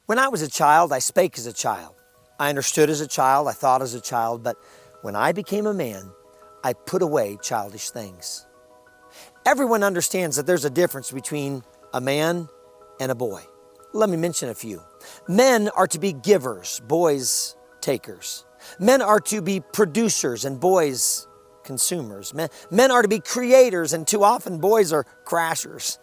When I was a child, I spake as a child. I understood as a child, I thought as a child, but when I became a man, I put away childish things. Everyone understands that there's a difference between a man and a boy. Let me mention a few. Men are to be givers, boys takers. Men are to be producers and boys consumers. Men are to be creators and too often boys are crashers.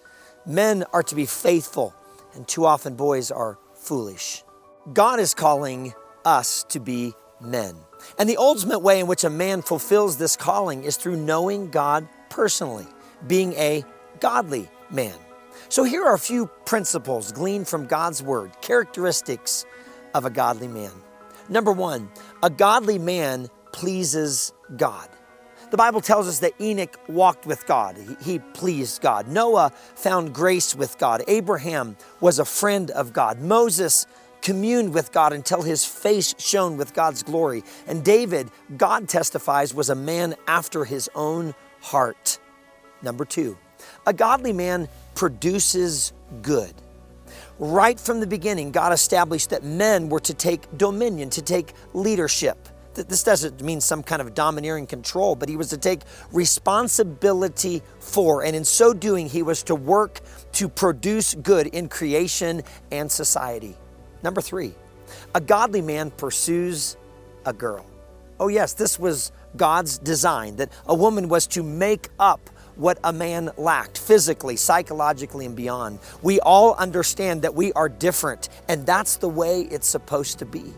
Men are to be faithful and too often boys are foolish. God is calling us to be men. And the ultimate way in which a man fulfills this calling is through knowing God personally, being a godly man. So here are a few principles gleaned from God's Word, characteristics of a godly man. Number one, a godly man pleases God. The Bible tells us that Enoch walked with God. He pleased God. Noah found grace with God. Abraham was a friend of God. Moses communed with God until his face shone with God's glory. And David, God testifies, was a man after his own heart. Number two, a godly man produces good. Right from the beginning, God established that men were to take dominion, to take leadership. This doesn't mean some kind of domineering control, but he was to take responsibility for, and in so doing, he was to work to produce good in creation and society. Number three, a godly man pursues a girl. Oh yes, this was God's design, that a woman was to make up what a man lacked physically, psychologically, and beyond. We all understand that we are different, and that's the way it's supposed to be.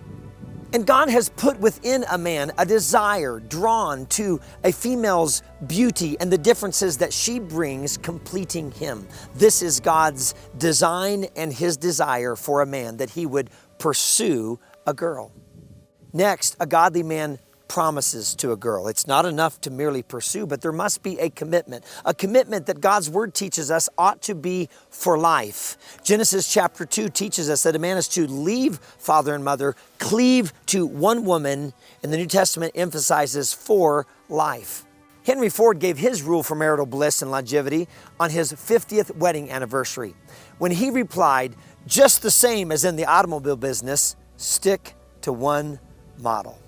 And God has put within a man a desire drawn to a female's beauty and the differences that she brings completing him. This is God's design and his desire for a man, that he would pursue a girl. Next, a godly man promises to a girl. It's not enough to merely pursue, but there must be a commitment that God's Word teaches us ought to be for life. Genesis chapter 2 teaches us that a man is to leave father and mother, cleave to one woman, and the New Testament emphasizes for life. Henry Ford gave his rule for marital bliss and longevity on his 50th wedding anniversary, when he replied, just the same as in the automobile business, stick to one model.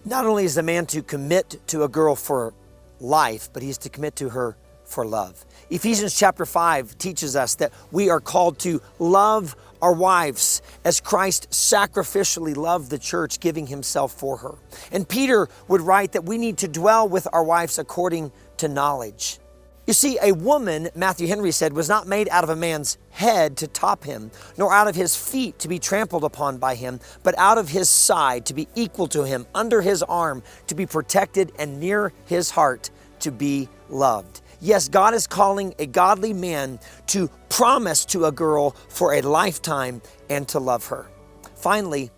Not only is the man to commit to a girl for life, but he's to commit to her for love. Ephesians chapter 5 teaches us that we are called to love our wives as Christ sacrificially loved the church, giving himself for her. And Peter would write that we need to dwell with our wives according to knowledge. You see, a woman, Matthew Henry said, was not made out of a man's head to top him, nor out of his feet to be trampled upon by him, but out of his side to be equal to him, under his arm to be protected, and near his heart to be loved. Yes, God is calling a godly man to promise to a girl for a lifetime and to love her. Finally,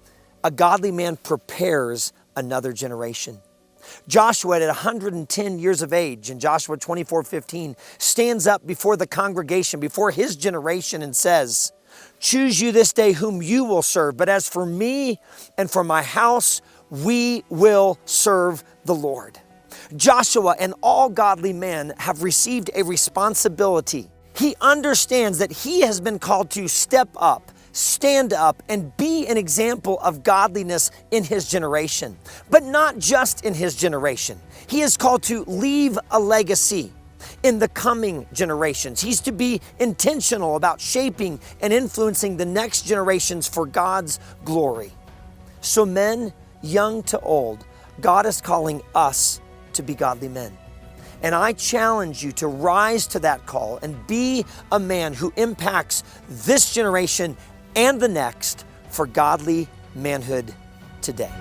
a godly man prepares another generation. Joshua, at 110 years of age, in Joshua 24:15, stands up before the congregation, before his generation, and says, choose you this day whom you will serve, but as for me and for my house, we will serve the Lord. Joshua and all godly men have received a responsibility. He understands that he has been called to step up, stand up, and be an example of godliness in his generation. But not just in his generation. He is called to leave a legacy in the coming generations. He's to be intentional about shaping and influencing the next generations for God's glory. So men, young to old, God is calling us to be godly men. And I challenge you to rise to that call and be a man who impacts this generation and the next for godly manhood today.